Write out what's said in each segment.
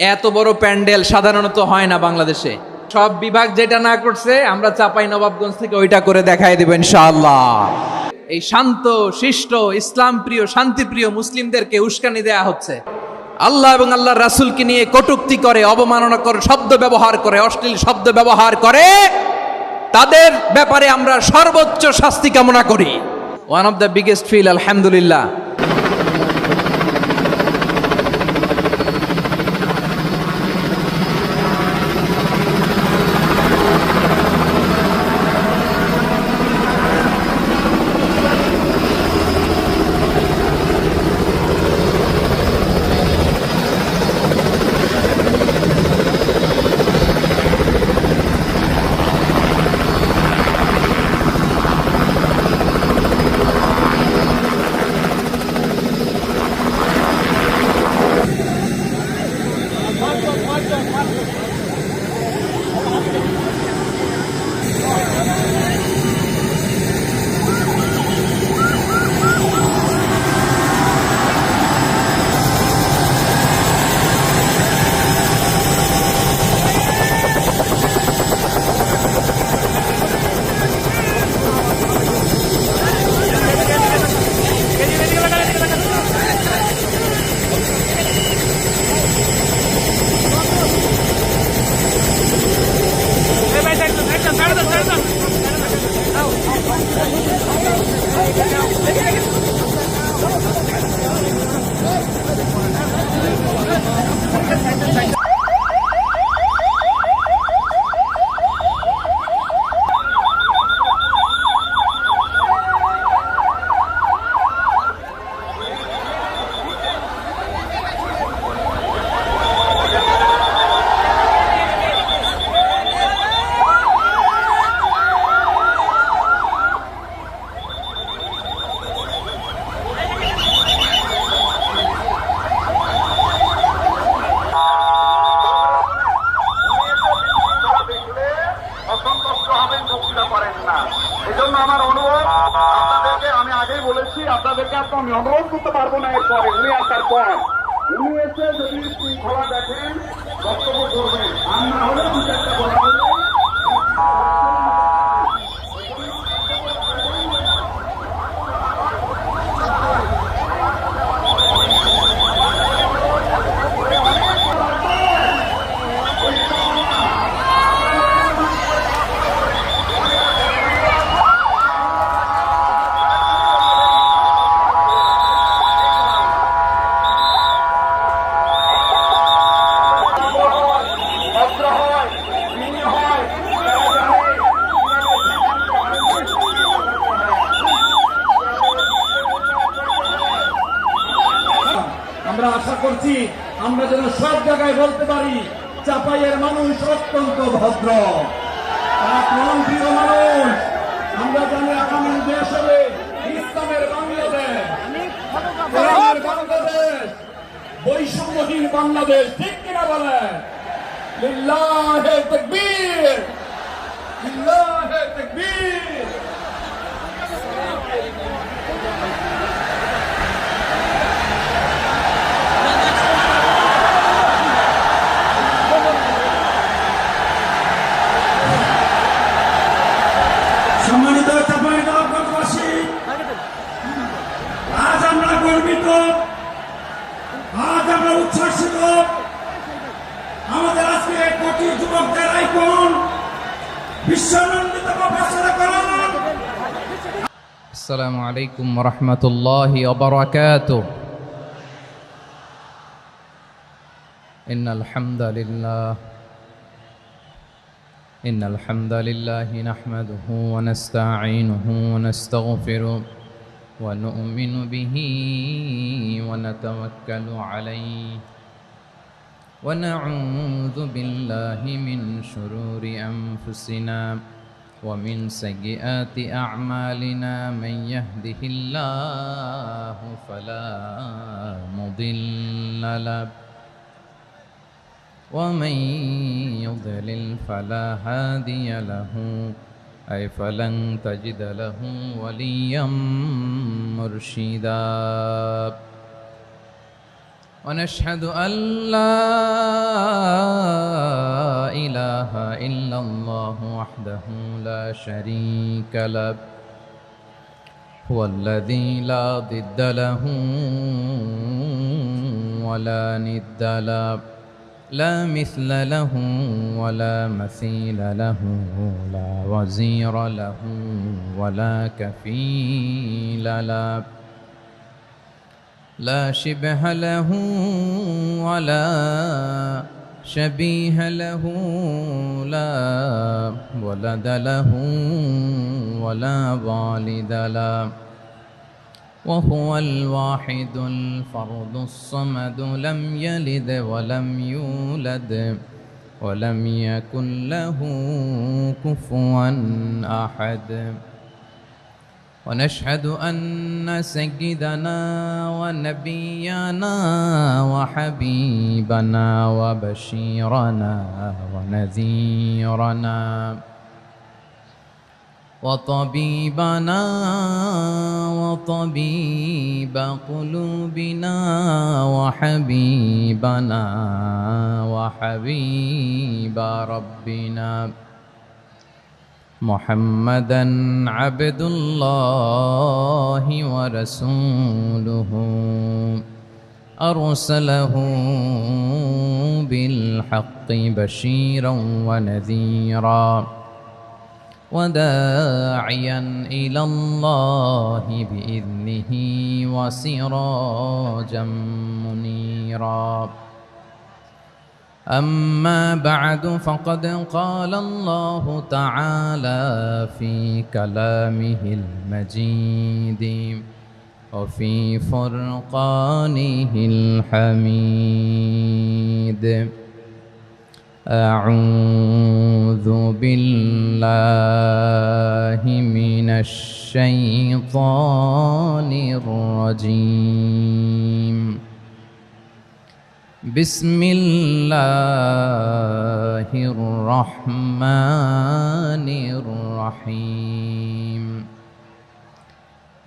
এত বড় প্যান্ডেল সাধারণত হয় না বাংলাদেশে। সব বিভাগ যেটা না করছে আমরা চাপাই নবাবগঞ্জ থেকে ওইটা করে দেখাই দেব ইনশাআল্লাহ। এই শান্ত শিষ্ট ইসলাম প্রিয় শান্তিপ্রিয় মুসলিমদেরকে উস্কানি দেয়া হচ্ছে, আল্লাহ এবং আল্লাহর রাসূলকে নিয়ে কটূক্তি করে, অবমাননা করে, শব্দ ব্যবহার করে, অশ্লীল শব্দ ব্যবহার করে, তাদের ব্যাপারে আমরা সর্বোচ্চ শাস্তি কামনা করি। One of the biggest feel আলহামদুলিল্লাহ। এজন্য আমার অনুরোধ আপনাদেরকে, আমি আগেই বলেছি আপনাদেরকে আমি অনুরোধ করতে পারবো না। এরপরে উনি আসার পর উনি এসে যদি শৃঙ্খলা দেখেন বক্তব্য করবেন, আর না হলে দু চারটা বলা হলে আমরা আশা করছি আমরা যেন সব জায়গায় বলতে পারি চাপাইয়ের মানুষ অত্যন্ত ভদ্র, তারা প্রাণপ্রিয় মানুষ। আমরা জানি আগামী দেশ হবে ইসলামের বাংলাদেশ, কোরআনের বাংলাদেশ, বৈষম্যহীন বাংলাদেশ। ঠিক কিনা বলেন? লিল্লাহে তাকবীর, লিল্লাহে তাকবীর। সম্মানিত চাঁপাইনবাবগঞ্জবাসী, আজ আমরা গর্বিত, আজ আমরা উচ্ছ্বাসিত। আমাদের আজকে কোটি যুবকদের আইকন বিশ্বনন্দিত প্রফেসর করণ। আসসালামু আলাইকুম ওয়া রাহমাতুল্লাহি ওয়া বারাকাতুহু। ইন্নাল হামদালিল্লাহ إن الحمد لله نحمده ونستعينه ونستغفره ونؤمن به ونتوكل عليه ونعوذ بالله من شرور أنفسنا ومن سيئات أعمالنا من يهده الله فلا مضل له ومن يضلل فلا هادي له أي فلن تجد له وليا مرشدا ونشهد أن لا وحده لا شريك له هو الذي لا ضد له ولا ند له لا مثل له ولا مثيل له لا وزير له ولا كفيل له لا شبه له ولا شبيه له لا ولد له ولا والد له وهو الواحد الفرد الصمد لم يلد ولم يولد ولم يكن له كفوا أحد ونشهد أن سيدنا ونبينا وحبيبنا وبشيرنا ونذيرنا وطبيبنا وطبيب قلوبنا وحبيبنا وحبيب ربنا محمدا عبد الله ورسوله أرسله بالحق بشيرا ونذيرا وداعيا إلى الله بإذنه وسراجا منيرا أما بعد فقد قال الله تعالى في كلامه المجيد وفي فرقانه الحميد أعوذ بالله من الشيطان الرجيم بسم الله الرحمن الرحيم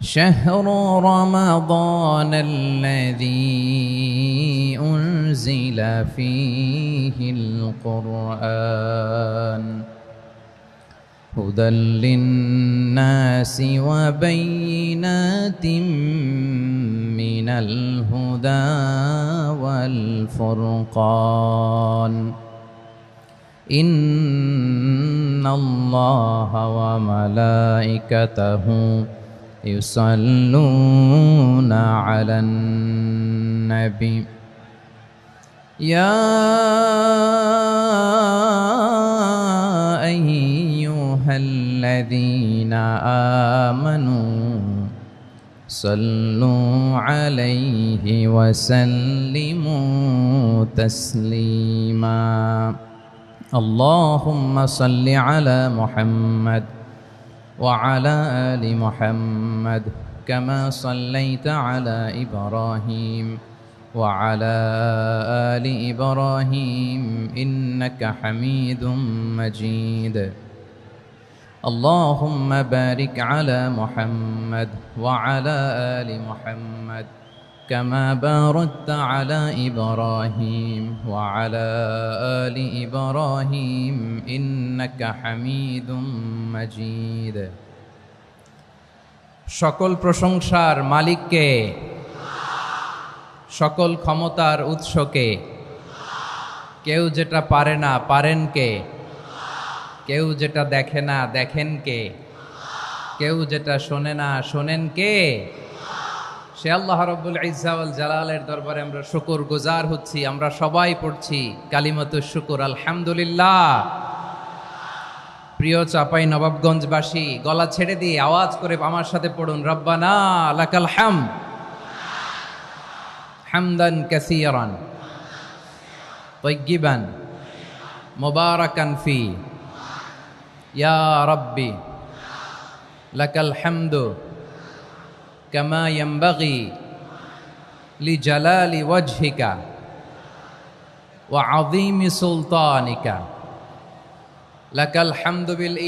شهر رمضان الذي أنزل فيه القرآن هدى للناس وبينات من الهدى والفرقان إن الله وملائكته يصلون على النبي يا أيها الذين آمنوا صلوا عليه وسلموا تسليما اللهم صل على محمد وعلى آل محمد كما صليت على إبراهيم وعلى آل إبراهيم إنك حميد مجيد اللهم بارك على محمد وعلى آل محمد كما باركت على إبراهيم وعلى آل إبراهيم إنك حميد مجيد সকল প্রশংসার মালিককে সকল ক্ষমতার উৎসকে কেউ যেটা পারে না পারেন কে কেউ যেটা দেখে না দেখেন কে কেউ যেটা শোনে না শোনেন কে সে আল্লাহ রাব্বুল ইজ্জা ওয়াল জালালের দরবারে আমরা শুকরগুজার হচ্ছি আমরা সবাই পড়ছি কালিমাতুশ শুকর আলহামদুলিল্লাহ প্রিয় চাপাই নবাবগঞ্জবাসী গলা ছেড়ে দিয়ে আওয়াজ করে আমার সাথে পড়ুন রব্বানা লাকাল হামদ হামদান কাসীরান তাইয়্যিবান মুবারাকান ফি ইয়া রাব্বি লাকাল হামদু কামা ইয়ানবাগি লিজালালি ওয়াজহিকা ওয়া আযীমি সুলতানিকা লাকাল হামদু বিল